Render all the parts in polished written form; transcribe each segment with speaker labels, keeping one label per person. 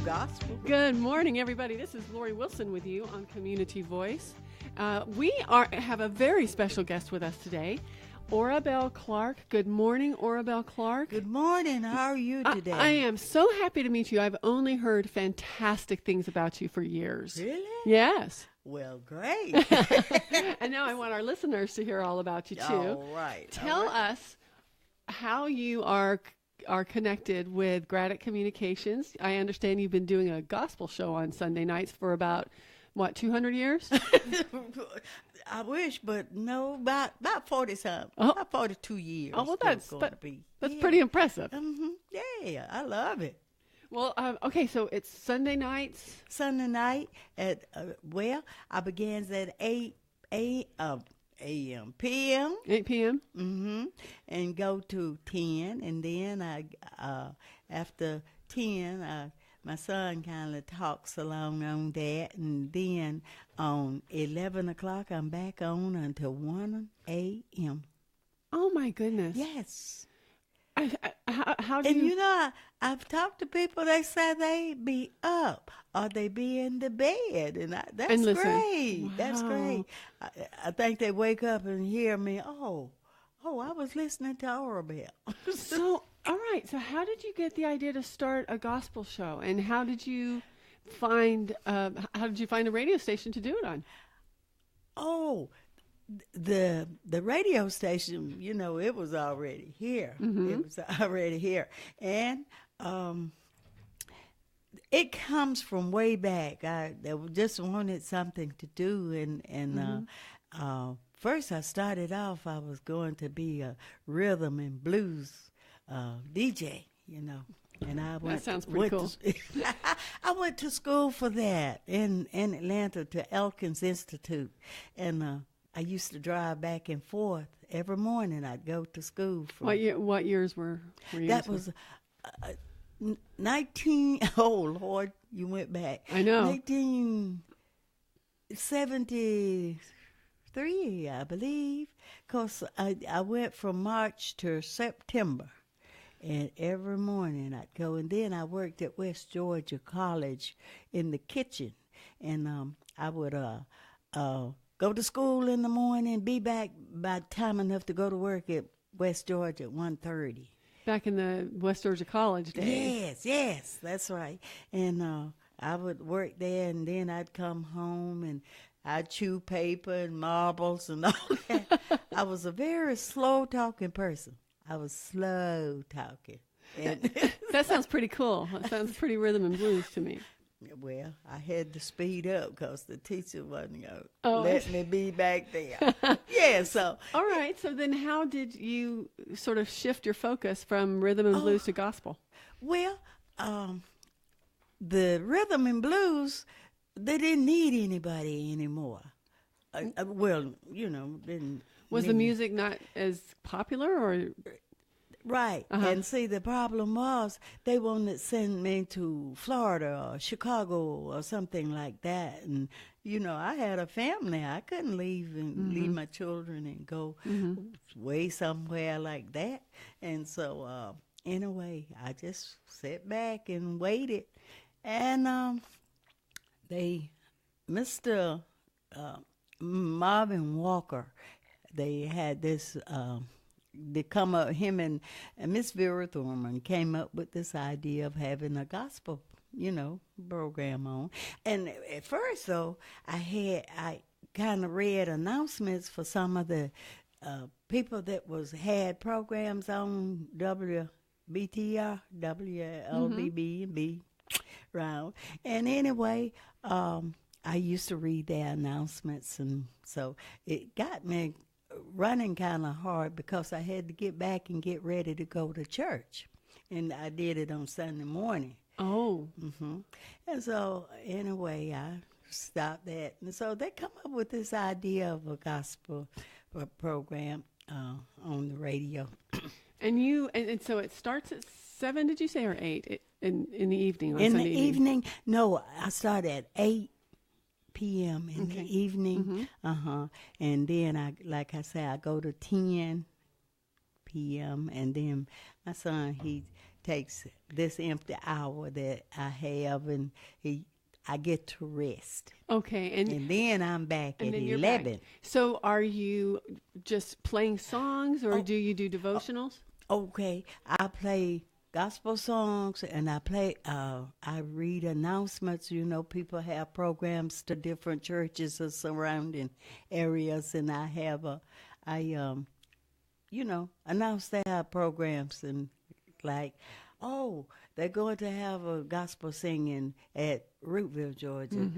Speaker 1: gospel.
Speaker 2: Good morning, everybody. This is Lori Wilson with you on Community Voice. We have a very special guest with us today, Orabelle Clark. Good morning, Orabelle Clark.
Speaker 1: Good morning. How are you today?
Speaker 2: I am so happy to meet you. I've only heard fantastic things about you for years.
Speaker 1: Really?
Speaker 2: Yes.
Speaker 1: Well, great.
Speaker 2: And now I want our listeners to hear all about you, too.
Speaker 1: All right.
Speaker 2: Tell us how you are connected with Graddick Communications. I understand you've been doing a gospel show on Sunday nights for about, 200 years?
Speaker 1: I wish, but no, about 40-something.
Speaker 2: Oh.
Speaker 1: About 42 years.
Speaker 2: Oh, well,
Speaker 1: that's
Speaker 2: that's pretty impressive.
Speaker 1: Yeah, I love it.
Speaker 2: Well, okay, so it's Sunday nights.
Speaker 1: Sunday night at, I begins at 8 a.m., p.m.
Speaker 2: 8 p.m.
Speaker 1: And go to 10, and then after 10, my son kind of talks along on that, and then on 11 o'clock, I'm back on until 1 a.m.
Speaker 2: Oh, my goodness.
Speaker 1: Yes.
Speaker 2: How do
Speaker 1: And
Speaker 2: you...
Speaker 1: I've talked to people, they say they be up or they be in the bed, and that's
Speaker 2: And listen.
Speaker 1: great.
Speaker 2: Wow.
Speaker 1: That's great. I think they wake up and hear me, oh, I was listening to Orabelle.
Speaker 2: So, all right, so how did you get the idea to start a gospel show, and how did you find a radio station to do it on?
Speaker 1: Oh, the radio station, it was already here. It was already here. And it comes from way back. I just wanted something to do. And first I started off, I was going to be a rhythm and blues DJ, And I went.
Speaker 2: That sounds pretty cool.
Speaker 1: I went to school for that in Atlanta to Elkins Institute. And I used to drive back and forth every morning. I'd go to school.
Speaker 2: What years were you?
Speaker 1: That was 19. Oh Lord, you went back.
Speaker 2: I know.
Speaker 1: 1973, I believe, because I went from March to September, and every morning I'd go. And then I worked at West Georgia College in the kitchen, and I would go to school in the morning, be back by time enough to go to work at West Georgia at 1:30.
Speaker 2: Back in the West Georgia College days.
Speaker 1: Yes, that's right. And I would work there, and then I'd come home, and I'd chew paper and marbles and all that. I was a very slow-talking person. I was slow talking. And
Speaker 2: That sounds pretty cool. That sounds pretty rhythm and blues to me.
Speaker 1: well, I had to speed up because the teacher wasn't going to
Speaker 2: Oh,
Speaker 1: let me be back there. Yeah, so.
Speaker 2: All right. So then how did you sort of shift your focus from rhythm and blues to gospel?
Speaker 1: Well, the rhythm and blues, they didn't need anybody anymore. Didn't.
Speaker 2: Was the music not as popular, or?
Speaker 1: Right. And see, the problem was they wanted to send me to Florida or Chicago or something like that. And, I had a family. I couldn't leave my children and go way somewhere like that. And so, anyway, I just sat back and waited. And Mr. Marvin Walker, they had this... they come up, him and Miss Vera Thurman came up with this idea of having a gospel, program on. And at first, though, I kind of read announcements for some of the people that had programs on WBTR, WLBB and B round. And anyway, I used to read their announcements, and so it got me running kind of hard because I had to get back and get ready to go to church. And I did it on Sunday morning.
Speaker 2: Oh.
Speaker 1: And so, anyway, I stopped that. And so they come up with this idea of a gospel program on the radio.
Speaker 2: And so it starts at 7, did you say, or 8 in the evening on
Speaker 1: in
Speaker 2: Sunday
Speaker 1: the evening? No, I start at 8 p.m. in the evening. And then like I say, I go to 10 p.m. and then my son, takes this empty hour that I have, and I get to rest.
Speaker 2: Okay,
Speaker 1: And then I'm back
Speaker 2: and
Speaker 1: at
Speaker 2: then you're
Speaker 1: 11.
Speaker 2: back. So are you just playing songs, or do you do devotionals?
Speaker 1: Okay, I play gospel songs, and I read announcements. You know, people have programs to different churches or surrounding areas, and announce they have programs, and like, oh, they're going to have a gospel singing at Rootville, Georgia.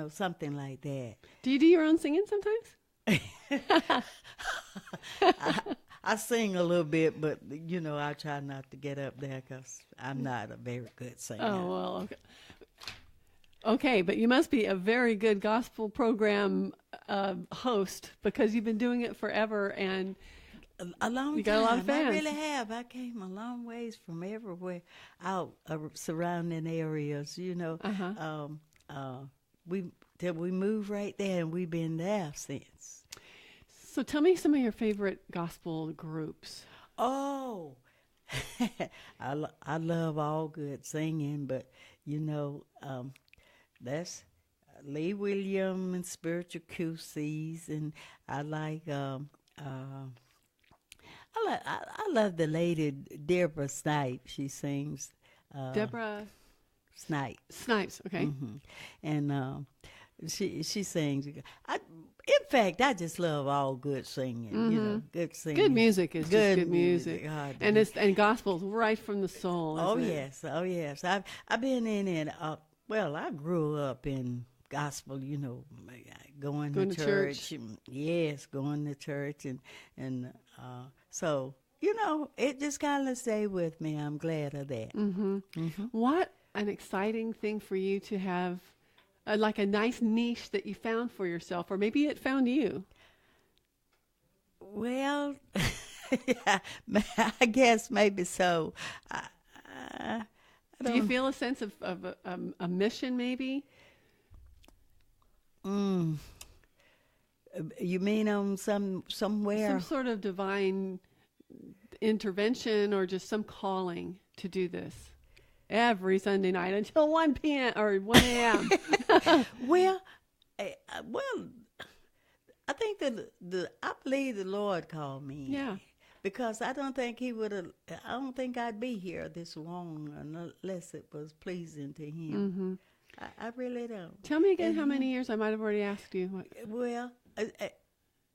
Speaker 1: Something like that.
Speaker 2: Do you do your own singing sometimes?
Speaker 1: I sing a little bit, but I try not to get up there because I'm not a very good singer.
Speaker 2: Oh, well, okay. Okay, but you must be a very good gospel program host, because you've been doing it forever, and
Speaker 1: a long
Speaker 2: you got
Speaker 1: time.
Speaker 2: A lot of fans.
Speaker 1: I really have. I came a long ways from everywhere out surrounding areas. We moved right there, and we've been there since.
Speaker 2: So tell me some of your favorite gospel groups.
Speaker 1: Oh, I love all good singing, but that's Lee Williams and Spiritual QCs, and I like I love the lady Deborah Snipes. She sings.
Speaker 2: Deborah Snipes. Okay.
Speaker 1: Mm-hmm. And she sings. In fact, I just love all good singing.
Speaker 2: Mm-hmm.
Speaker 1: Good singing.
Speaker 2: Good music is just good music.
Speaker 1: God,
Speaker 2: and gospel's right from the soul.
Speaker 1: Oh
Speaker 2: isn't
Speaker 1: yes, oh yes. I've been in it. Well, I grew up in gospel. Going to church. Yes, going to church, and so it just kind of stayed with me. I'm glad of that.
Speaker 2: Mm-hmm. Mm-hmm. What an exciting thing for you to have. Like a nice niche that you found for yourself, or maybe it found you.
Speaker 1: Well, yeah, I guess maybe so.
Speaker 2: Do you feel a sense of a mission, maybe?
Speaker 1: You mean on somewhere?
Speaker 2: Some sort of divine intervention, or just some calling to do this every Sunday night until 1 p.m. or 1 a.m.
Speaker 1: Well, I think that I believe the Lord called me.
Speaker 2: Yeah.
Speaker 1: Because I don't think I'd be here this long unless it was pleasing to Him. Mm-hmm. I really don't.
Speaker 2: Tell me again how many years. I might have already asked you.
Speaker 1: Well,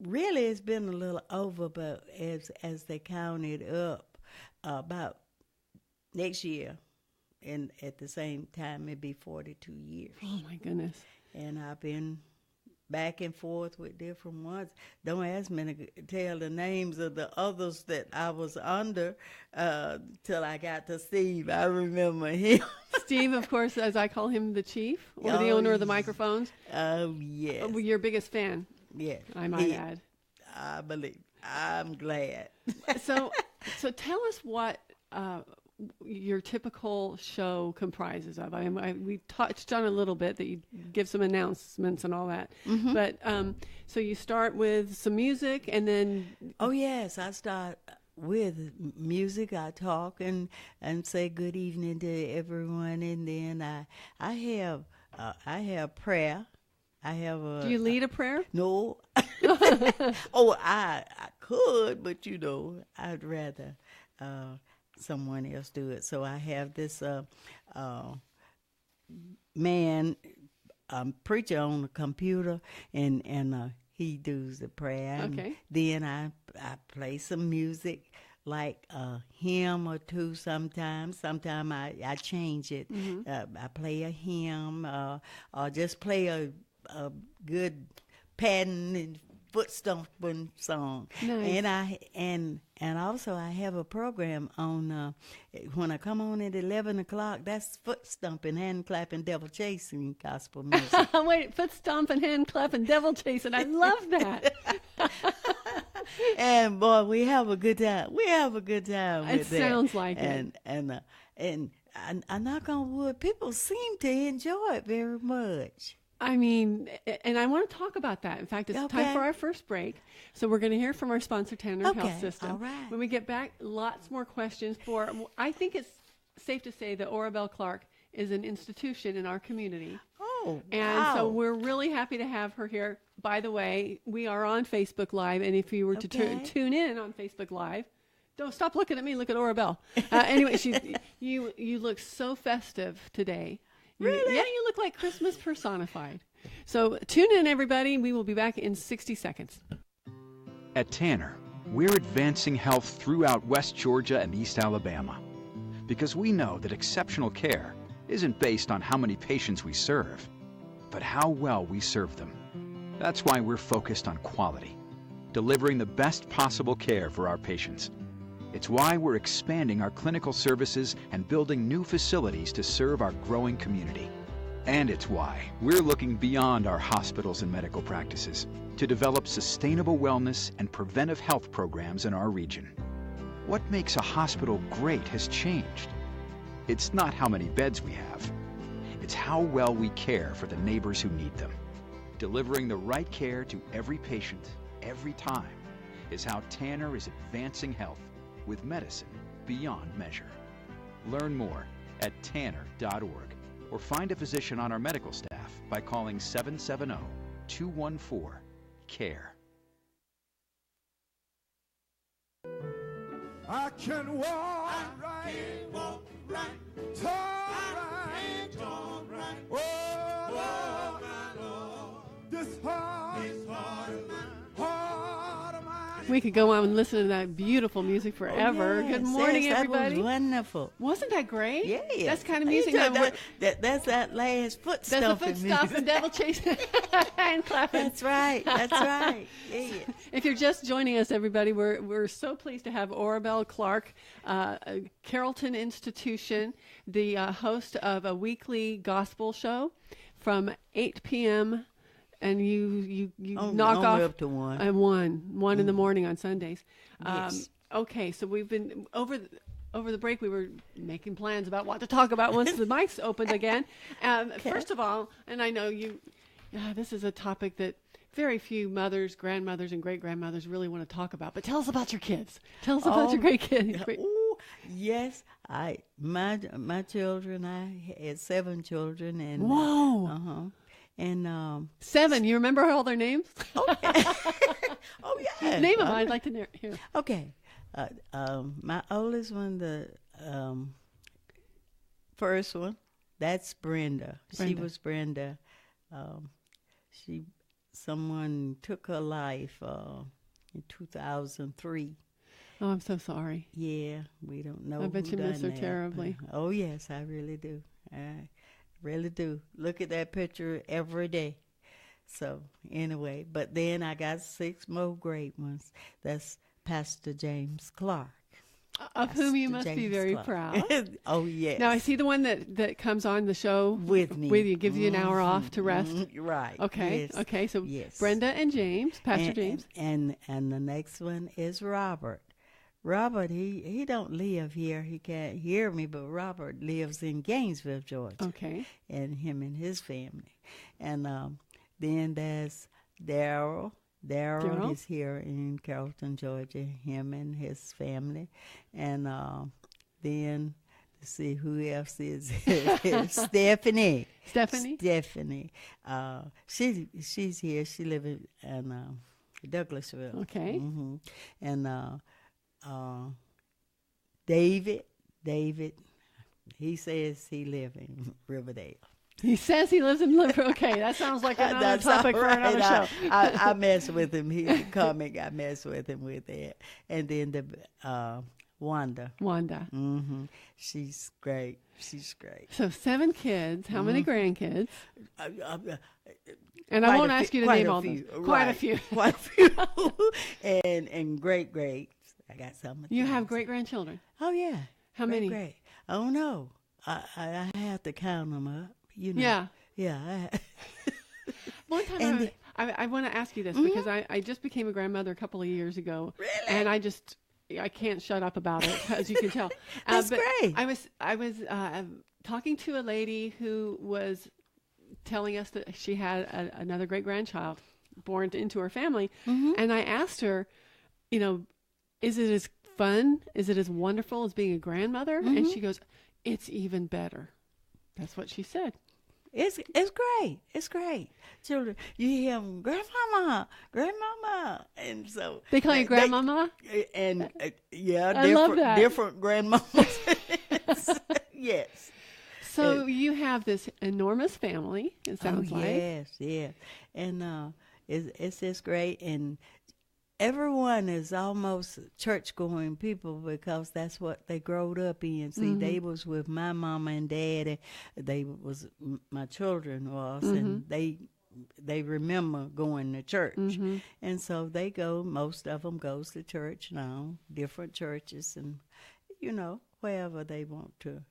Speaker 1: really, it's been a little over, but as they counted up, about next year. And at the same time, it'd be 42 years.
Speaker 2: Oh, my goodness.
Speaker 1: And I've been back and forth with different ones. Don't ask me to tell the names of the others that I was under till I got to Steve. I remember him.
Speaker 2: Steve, of course, as I call him, the chief, or the owner of the microphones.
Speaker 1: Oh, yes.
Speaker 2: Your biggest fan.
Speaker 1: Yeah.
Speaker 2: I might add.
Speaker 1: I believe. I'm glad.
Speaker 2: So tell us what your typical show comprises of. We touched on a little bit that you give some announcements and all that. Mm-hmm. But so you start with some music, and then...
Speaker 1: Oh, yes. I start with music. I talk and say good evening to everyone, and then I have prayer. Do
Speaker 2: you lead a prayer?
Speaker 1: No. Oh, I could, but I'd rather someone else do it. So I have this man preacher on the computer, and he does the prayer.
Speaker 2: Okay.
Speaker 1: Then I play some music, like a hymn or two sometimes. Sometimes I change it. Mm-hmm. I play a hymn or just play a good pattern and foot stomping song.
Speaker 2: Nice.
Speaker 1: And also I have a program on when I come on at 11 o'clock. That's foot stomping, hand clapping, devil chasing gospel music.
Speaker 2: Wait, foot stomping, hand clapping, devil chasing. I love that.
Speaker 1: And boy, we have a good time. With
Speaker 2: it
Speaker 1: that.
Speaker 2: Sounds like it.
Speaker 1: And I knock on wood. People seem to enjoy it very much.
Speaker 2: I mean, and I want to talk about that. In fact, it's time for our first break. So we're going to hear from our sponsor, Tanner Health System.
Speaker 1: All right.
Speaker 2: When we get back, lots more questions I think it's safe to say that Orabelle Clark is an institution in our community.
Speaker 1: Oh,
Speaker 2: and so we're really happy to have her here. By the way, we are on Facebook Live, and if you were to tune in on Facebook Live, don't stop looking at me. Look at Orabelle. Anyway, you look so festive today.
Speaker 1: Really?
Speaker 2: Yeah, you look like Christmas personified. So tune in, everybody. We will be back in 60 seconds.
Speaker 3: At Tanner, we're advancing health throughout West Georgia and East Alabama because we know that exceptional care isn't based on how many patients we serve, but how well we serve them. That's why we're focused on quality, delivering the best possible care for our patients. It's why we're expanding our clinical services and building new facilities to serve our growing community. And it's why we're looking beyond our hospitals and medical practices to develop sustainable wellness and preventive health programs in our region. What makes a hospital great has changed. It's not how many beds we have. It's how well we care for the neighbors who need them. Delivering the right care to every patient, every time, is how Tanner is advancing health with medicine beyond measure. Learn more at tanner.org or find a physician on our medical staff by calling 770-214-CARE.
Speaker 4: I can walk right, talk right, oh, this heart of mine.
Speaker 2: We could go on and listen to that beautiful music forever.
Speaker 1: Yes,
Speaker 2: Good morning,
Speaker 1: yes,
Speaker 2: everybody.
Speaker 1: That was wonderful.
Speaker 2: Wasn't that great?
Speaker 1: Yeah.
Speaker 2: That's the kind of
Speaker 1: You
Speaker 2: music
Speaker 1: know, that's that last foot
Speaker 2: That's the
Speaker 1: stomping
Speaker 2: foot stomp
Speaker 1: music.
Speaker 2: and devil chasing and clapping.
Speaker 1: That's right. That's right. Yeah.
Speaker 2: If you're just joining us, everybody, we're so pleased to have Orabelle Clark, Carrollton Institution, the host of a weekly gospel show from 8 p.m. And you knock off
Speaker 1: up to 1.
Speaker 2: And 1 in the morning on Sundays.
Speaker 1: Yes.
Speaker 2: Okay, so we've been over the break. We were making plans about what to talk about once the mics opened again. First of all, and I know this is a topic that very few mothers, grandmothers, and great-grandmothers really want to talk about. But tell us about your kids. Tell us about your great kids.
Speaker 1: Ooh, yes, my children. I had 7 children, and
Speaker 2: Whoa.
Speaker 1: And
Speaker 2: 7. You remember all their names?
Speaker 1: oh yeah,
Speaker 2: Name them. I'd like to hear.
Speaker 1: Okay, my oldest one, the first one, that's Brenda. She was Brenda. Someone took her life in 2003.
Speaker 2: Oh, I'm so sorry.
Speaker 1: Yeah, we don't know.
Speaker 2: I bet you miss her terribly.
Speaker 1: Oh yes, I really do. I really do. Look at that picture every day. So anyway, but then I got 6 more great ones. That's Pastor James Clark.
Speaker 2: Of whom you must be very proud.
Speaker 1: Oh, yes.
Speaker 2: Now, I see the one that comes on the show
Speaker 1: with me.
Speaker 2: With you, gives you an hour off to rest.
Speaker 1: Right.
Speaker 2: Okay.
Speaker 1: Yes.
Speaker 2: Okay. So
Speaker 1: yes.
Speaker 2: Brenda and James, Pastor James.
Speaker 1: And the next one is Robert. Robert, he don't live here. He can't hear me, but Robert lives in Gainesville, Georgia.
Speaker 2: Okay.
Speaker 1: And him and his family. And then there's Daryl. Daryl is here in Carrollton, Georgia, him and his family. And then, let's see, who else is here? Stephanie.
Speaker 2: Stephanie?
Speaker 1: Stephanie. She's here. She lives in Douglasville.
Speaker 2: Okay.
Speaker 1: Mm-hmm. And David, he says he lives in Riverdale.
Speaker 2: He says he lives in Liverpool. Okay, that sounds like another topic for another show.
Speaker 1: I mess with him. He's a comic. I mess with him with that. And then the Wanda.
Speaker 2: Wanda.
Speaker 1: Mm-hmm. She's great. She's great.
Speaker 2: So 7 kids. How many grandkids? And I
Speaker 1: Quite
Speaker 2: won't ask you to name all those. Quite a few.
Speaker 1: Quite a few. and great. I got some.
Speaker 2: You have great-grandchildren?
Speaker 1: Oh, yeah.
Speaker 2: How many?
Speaker 1: Great. Oh, no. I have to count them up. You know.
Speaker 2: Yeah.
Speaker 1: Yeah.
Speaker 2: One time I want to ask you this because I just became a grandmother a couple of years ago.
Speaker 1: Really?
Speaker 2: And I can't shut up about it, as you can tell.
Speaker 1: That's
Speaker 2: but
Speaker 1: great.
Speaker 2: I was talking to a lady who was telling us that she had another great grandchild born into her family, and I asked her, you know, is it as fun? Is it as wonderful as being a grandmother? And she goes, it's even better. That's what she said.
Speaker 1: It's great. It's great. Children, you hear them, grandmama, grandmama, and so
Speaker 2: They call you grandmama?
Speaker 1: and yeah,
Speaker 2: I love that.
Speaker 1: different grandmamas. Yes.
Speaker 2: So you have this enormous family, it sounds like.
Speaker 1: Yes, and it's just great, and everyone is almost church-going people because that's what they growed up in. See, they was with my mama and daddy. They was my children was, and they remember going to church, and so they go. Most of them goes to church now, different churches, and you know wherever they want to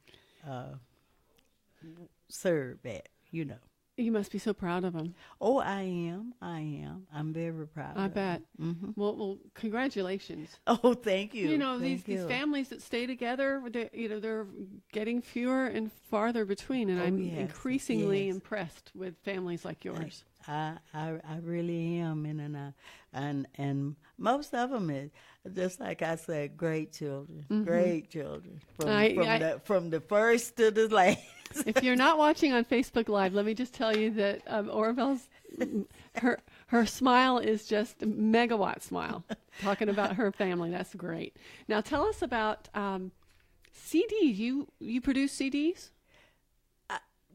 Speaker 1: serve at. You know.
Speaker 2: You must be so proud of them.
Speaker 1: Oh, I am. I'm very proud.
Speaker 2: I
Speaker 1: of
Speaker 2: bet.
Speaker 1: them.
Speaker 2: Well, congratulations.
Speaker 1: Oh, thank you.
Speaker 2: You know,
Speaker 1: Thank
Speaker 2: these
Speaker 1: you.
Speaker 2: families that stay together, they're getting fewer and farther between, and I'm
Speaker 1: yes,
Speaker 2: increasingly
Speaker 1: yes.
Speaker 2: impressed with families like yours.
Speaker 1: I really am, and most of them is just like I said, great children, great children from the first to the last.
Speaker 2: If you're not watching on Facebook Live, let me just tell you that Orville's her smile is just a megawatt smile. Talking about her family, that's great. Now tell us about CDs. You produce CDs?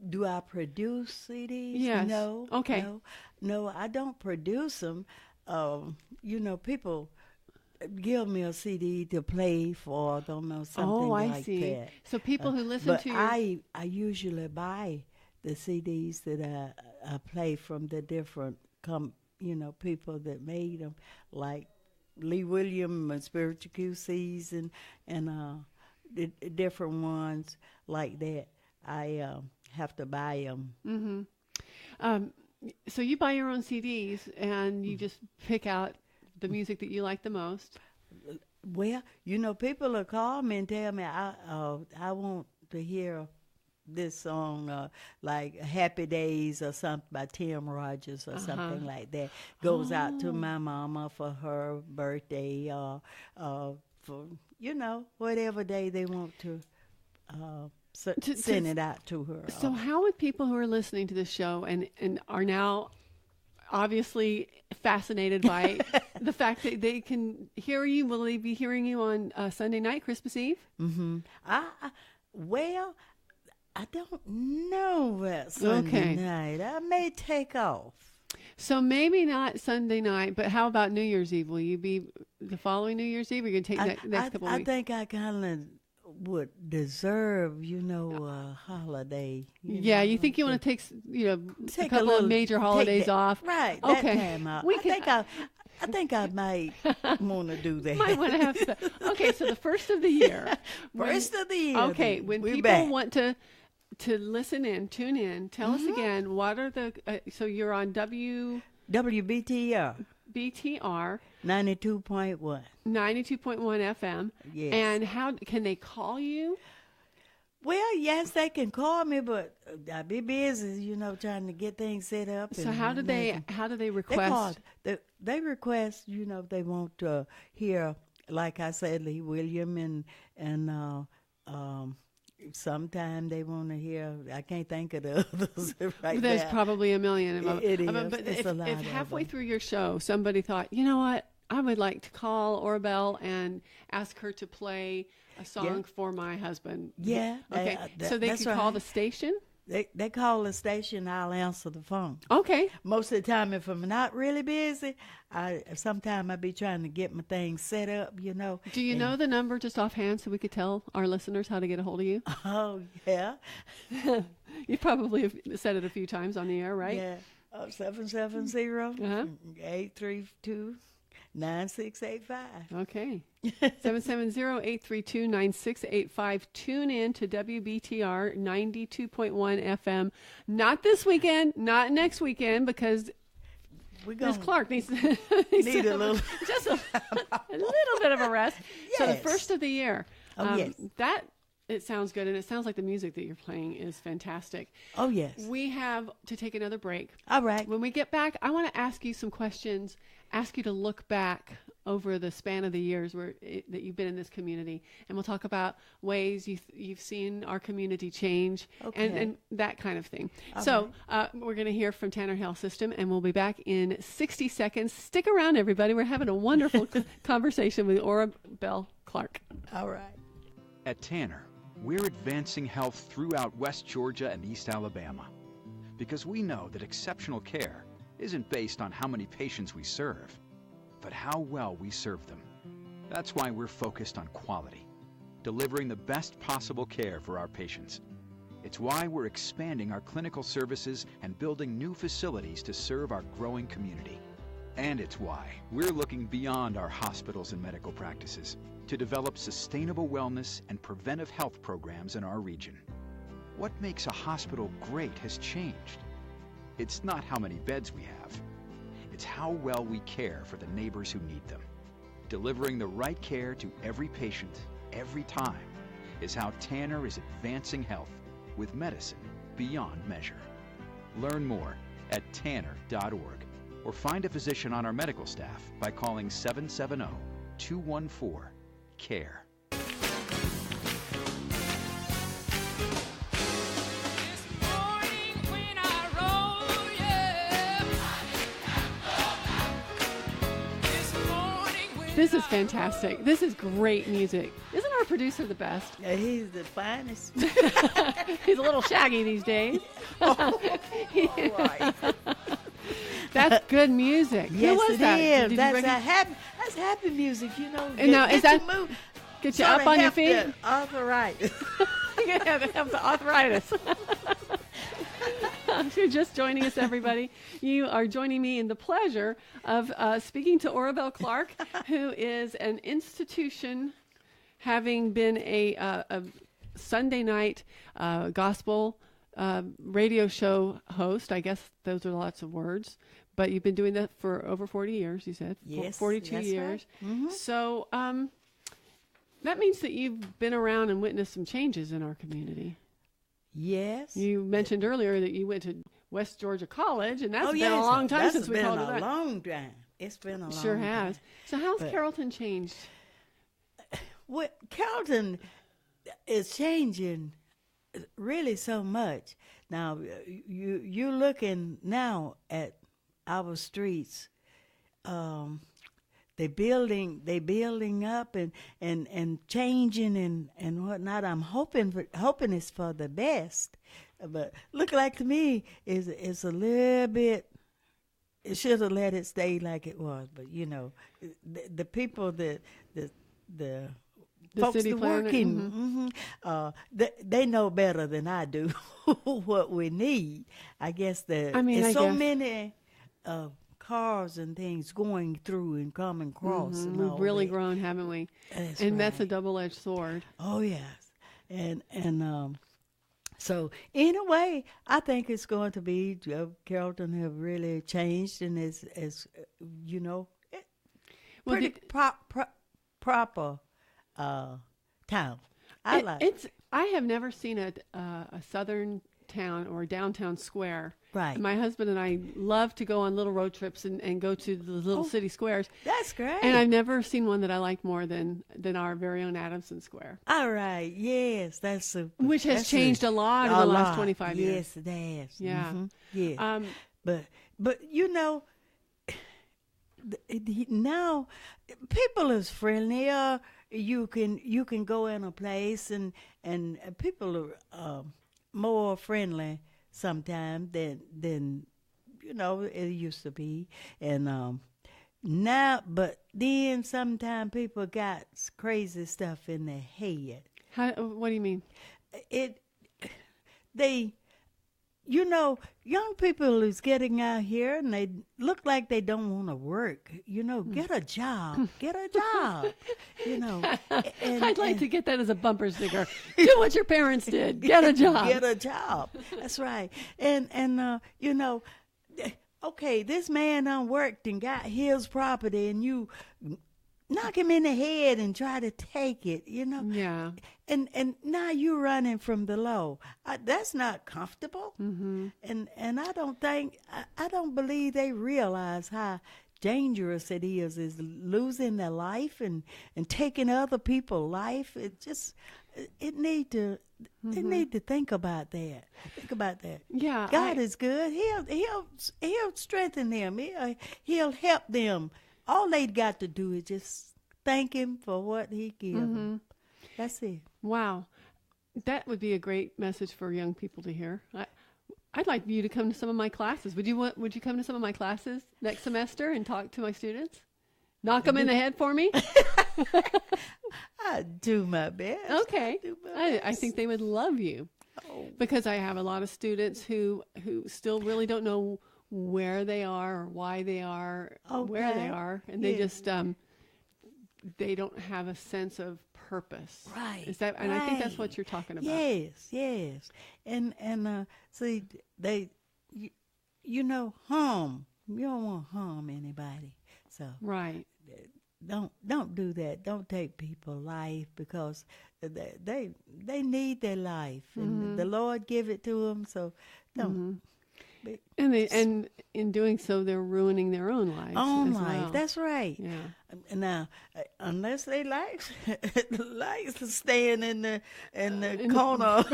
Speaker 1: Do I produce CDs?
Speaker 2: Yes.
Speaker 1: No.
Speaker 2: Okay.
Speaker 1: No, I don't produce them. You know, people give me a CD to play for them or something
Speaker 2: I
Speaker 1: like
Speaker 2: see.
Speaker 1: that.
Speaker 2: So people who listen
Speaker 1: But
Speaker 2: to your...
Speaker 1: I usually buy the CDs that I play from the different people that made them, like Lee Williams and Spiritual QCs and the different ones like that. I have to buy them.
Speaker 2: So you buy your own CDs and you just pick out the music that you like the most.
Speaker 1: Well, you know, people will call me and tell me I want to hear this song, like Happy Days or something by Tim Rogers or something like that. Goes out to my mama for her birthday or for, you know, whatever day they want to send it out to her.
Speaker 2: So how would people who are listening to this show and are now obviously fascinated by the fact that they can hear you, will they be hearing you on Sunday night, Christmas Eve?
Speaker 1: Well, I don't know about Sunday night. I may take off.
Speaker 2: So maybe not Sunday night, but how about New Year's Eve? Will you be the following New Year's Eve, or are you going to take next couple of weeks?
Speaker 1: I think I kind of would deserve, you know, a holiday.
Speaker 2: You think you want to take a couple of major holidays off?
Speaker 1: Right.
Speaker 2: Okay.
Speaker 1: That time out. I think I might want to do that.
Speaker 2: Might want to have okay, so the first of the year.
Speaker 1: First of the year.
Speaker 2: Okay, when people want to listen in, tune in, tell us again, what are the, so you're on
Speaker 1: WBTR.
Speaker 2: BTR
Speaker 1: 92.1.
Speaker 2: 92.1 FM.
Speaker 1: Yes.
Speaker 2: And how can they call you?
Speaker 1: Well, yes, they can call me, but I'll be busy, you know, trying to get things set up.
Speaker 2: So how do they request?
Speaker 1: They request, you know, they want to hear, like I said, Lee Williams and sometime they want to hear, I can't think of the others right
Speaker 2: There's
Speaker 1: now.
Speaker 2: probably a million of them.
Speaker 1: It is.
Speaker 2: But
Speaker 1: It's a lot
Speaker 2: if
Speaker 1: of
Speaker 2: halfway
Speaker 1: them.
Speaker 2: through your show somebody thought, you know what, I would like to call Orville and ask her to play a song for my husband.
Speaker 1: Yeah.
Speaker 2: Okay. So they
Speaker 1: that's
Speaker 2: can call
Speaker 1: right.
Speaker 2: the station?
Speaker 1: They call the station, I'll answer the phone.
Speaker 2: Okay.
Speaker 1: Most of the time, if I'm not really busy, sometimes I be trying to get my things set up, you know.
Speaker 2: Do you know the number just offhand so we could tell our listeners how to get a hold of you?
Speaker 1: Oh, yeah.
Speaker 2: You probably have said it a few times on the air, right?
Speaker 1: Yeah. 770-832-9685.
Speaker 2: Okay. 770-832-9685. Tune in to WBTR 92.1 FM. Not this weekend, not next weekend, because Ms. Clark needs
Speaker 1: need a little
Speaker 2: just a little bit of a rest. So the
Speaker 1: Yes.
Speaker 2: first of the year.
Speaker 1: Oh, yes.
Speaker 2: That It sounds good, and it sounds like the music that you're playing is fantastic.
Speaker 1: Oh, yes.
Speaker 2: We have to take another break.
Speaker 1: All right.
Speaker 2: When we get back, I want to ask you some questions, ask you to look back over the span of the years that you've been in this community, and we'll talk about ways you've seen our community change and that kind of thing. So we're going to hear from Tanner Health System, and we'll be back in 60 seconds. Stick around, everybody. We're having a wonderful conversation with Ora Bell Clark.
Speaker 1: All right.
Speaker 3: At Tanner, we're advancing health throughout West Georgia and East Alabama because we know that exceptional care isn't based on how many patients we serve, but how well we serve them. That's why we're focused on quality, delivering the best possible care for our patients. It's why we're expanding our clinical services and building new facilities to serve our growing community. And it's why we're looking beyond our hospitals and medical practices to develop sustainable wellness and preventive health programs in our region. What makes a hospital great has changed. It's not how many beds we have. It's how well we care for the neighbors who need them. Delivering the right care to every patient, every time, is how Tanner is advancing health with medicine beyond measure. Learn more at tanner.org or find a physician on our medical staff by calling 770-214-CARE.
Speaker 2: This is fantastic. This is great music. Isn't our producer the best?
Speaker 1: He's the finest.
Speaker 2: He's a little shaggy these days.
Speaker 1: All right.
Speaker 2: That's good music.
Speaker 1: Yes,
Speaker 2: Who was
Speaker 1: it
Speaker 2: that?
Speaker 1: is.
Speaker 2: Did you
Speaker 1: that's
Speaker 2: recognize-
Speaker 1: that's happy music, you know.
Speaker 2: And now, is that-
Speaker 1: move?
Speaker 2: Get you up on your feet?
Speaker 1: Arthritis.
Speaker 2: You're going to have the arthritis. If you're just joining us, everybody, you are joining me in the pleasure of speaking to Ora Bell Clark, who is an institution, having been a Sunday night gospel radio show host. I guess those are lots of words, but you've been doing that for over 40 years, you said.
Speaker 1: Yes,
Speaker 2: 42
Speaker 1: that's
Speaker 2: years.
Speaker 1: right. Mm-hmm.
Speaker 2: So that means that you've been around and witnessed some changes in our community.
Speaker 1: Yes.
Speaker 2: You mentioned earlier that you went to West Georgia College, and that's been
Speaker 1: yes.
Speaker 2: a long time
Speaker 1: That's
Speaker 2: since we
Speaker 1: been
Speaker 2: called it
Speaker 1: a
Speaker 2: that.
Speaker 1: long time. It's been a long
Speaker 2: Sure
Speaker 1: time.
Speaker 2: has. So how's
Speaker 1: But-
Speaker 2: Carrollton changed?
Speaker 1: Well, Carrollton is changing really so much. Now, you're looking now at our streets. They building up and changing and whatnot. I'm hoping it's for the best, but look like to me is a little bit. It should have let it stay like it was, but you know, the people the folks
Speaker 2: city
Speaker 1: that
Speaker 2: planner,
Speaker 1: working, they know better than I do what we need. I guess
Speaker 2: I
Speaker 1: there's so
Speaker 2: guess.
Speaker 1: many cars and things going through and coming across. And all
Speaker 2: We've really
Speaker 1: that.
Speaker 2: grown, haven't we?
Speaker 1: That's
Speaker 2: And that's a
Speaker 1: right.
Speaker 2: double-edged sword.
Speaker 1: Oh yes, and so in a way, I think it's going to be Carrollton have really changed and is you know,
Speaker 2: Well,
Speaker 1: pretty proper town.
Speaker 2: I have never seen a southern town or a downtown square.
Speaker 1: Right.
Speaker 2: My husband and I love to go on little road trips and go to the little city squares.
Speaker 1: That's great.
Speaker 2: And I've never seen one that I like more than our very own Adamson Square,
Speaker 1: All right. Yes, that's super.
Speaker 2: which has
Speaker 1: That's
Speaker 2: changed a lot in the last 25 years.
Speaker 1: Yes, it has.
Speaker 2: Yeah.
Speaker 1: Mhm. Yeah. But you know, now people is friendlier. You can go in a place and people are more friendly sometimes than you know it used to be. And now, but then sometimes people got crazy stuff in their head.
Speaker 2: What do you mean?
Speaker 1: You know, young people is getting out here and they look like they don't want to work. You know, get a job. Get a job. You know.
Speaker 2: I'd like to get that as a bumper sticker. Do what your parents did. Get a job.
Speaker 1: Get a job. That's right. And you know, okay, this man done worked and got his property and you knock him in the head and try to take it, you know.
Speaker 2: Yeah.
Speaker 1: And now you're running from the law. That's not comfortable.
Speaker 2: Mm-hmm.
Speaker 1: And I don't believe they realize how dangerous it is losing their life and taking other people's life. They need to think about that. Think about that.
Speaker 2: Yeah.
Speaker 1: God is good. He'll strengthen them. He'll help them. All they got to do is just thank him for what he gives them. That's it.
Speaker 2: Wow. That would be a great message for young people to hear. I'd like you to come to some of my classes. Would you come to some of my classes next semester and talk to my students? Knock them in the head for me?
Speaker 1: I do my best.
Speaker 2: Okay. I think they would love you. Because I have a lot of students who still really don't know where they are or why they are where they are, and they just they don't have a sense of purpose.
Speaker 1: Right.
Speaker 2: Is that? And I think that's what you're talking about.
Speaker 1: Yes. And see, you know, harm. You don't want to harm anybody. So
Speaker 2: right.
Speaker 1: Don't do that. Don't take people's life because they need their life, and the Lord give it to them. So don't.
Speaker 2: And in doing so, they're ruining their own lives. Well.
Speaker 1: That's right.
Speaker 2: Yeah.
Speaker 1: Now, unless they like staying in the corner up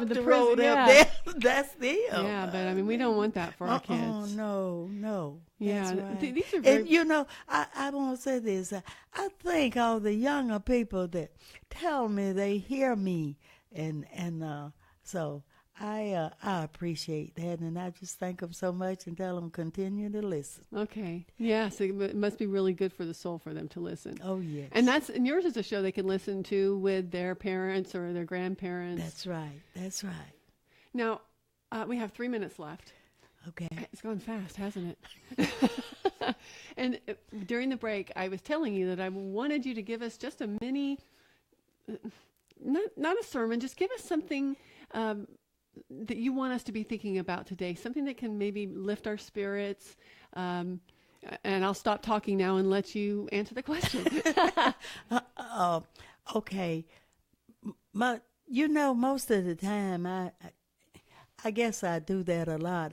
Speaker 1: the road up there, that's them.
Speaker 2: Yeah, but I mean, we don't want that for our kids.
Speaker 1: Oh no.
Speaker 2: Yeah,
Speaker 1: that's right.
Speaker 2: These are very.
Speaker 1: And you know, I want to say this. I think all the younger people that tell me they hear me, and so. I appreciate that, and I just thank them so much and tell them continue to listen.
Speaker 2: Okay. Yes, it must be really good for the soul for them to listen.
Speaker 1: Oh, yes.
Speaker 2: And yours is a show they can listen to with their parents or their grandparents.
Speaker 1: That's right.
Speaker 2: Now, we have 3 minutes left.
Speaker 1: Okay.
Speaker 2: It's gone fast, hasn't it? And during the break, I was telling you that I wanted you to give us just a mini, not a sermon, just give us something that you want us to be thinking about today, something that can maybe lift our spirits. And I'll stop talking now and let you answer the question.
Speaker 1: Okay. You know, most of the time, I guess I do that a lot.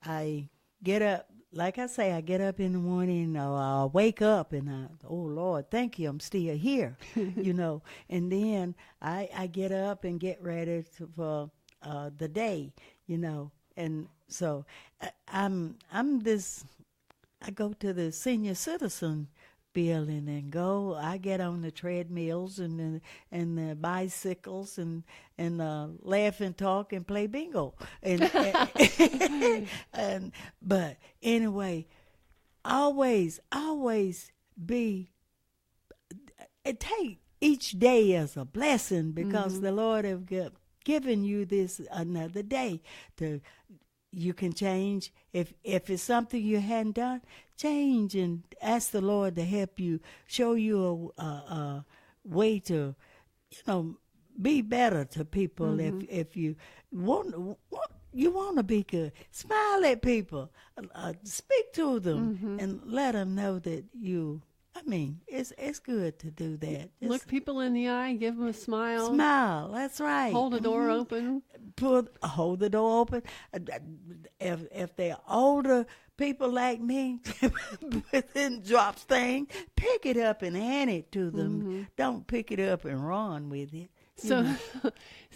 Speaker 1: I get up, like I say, I get up in the morning, or I wake up and oh Lord, thank you, I'm still here, you know. And then I get up and get ready for the day, you know. And so I go to the senior citizen building and I get on the treadmills and the bicycles and laugh and talk and play bingo. But anyway, always take each day as a blessing, because the Lord have given you this another day you can change. If it's something you hadn't done, change and ask the Lord to help you, show you a way to, you know, be better to people. If you want to be good, smile at people, speak to them, and let them know that you. I mean, it's good to do that. Just
Speaker 2: look people in the eye, give them a smile.
Speaker 1: Smile, that's right.
Speaker 2: Hold the door open.
Speaker 1: Hold the door open. If they're older people like me, within drops thing, pick it up and hand it to them. Don't pick it up and run with it.
Speaker 2: So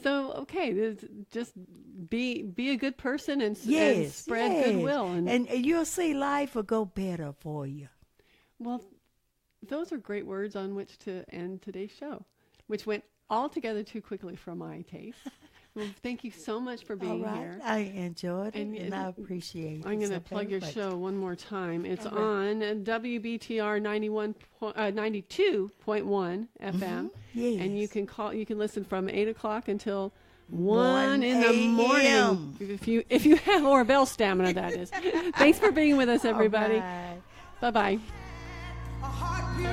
Speaker 2: okay, just be a good person and spread goodwill,
Speaker 1: and you'll see life will go better for you.
Speaker 2: Well, those are great words on which to end today's show, which went altogether too quickly for my taste. Well, thank you so much for being here.
Speaker 1: I enjoyed it, and I appreciate it.
Speaker 2: I'm going to plug your show one more time. It's on WBTR 92.1 FM.
Speaker 1: Yes.
Speaker 2: And you can listen from 8 o'clock until 1 in the morning. If you have or bell stamina, that is. Thanks for being with us, everybody.
Speaker 1: Bye.
Speaker 2: Bye-bye.
Speaker 4: A heart pure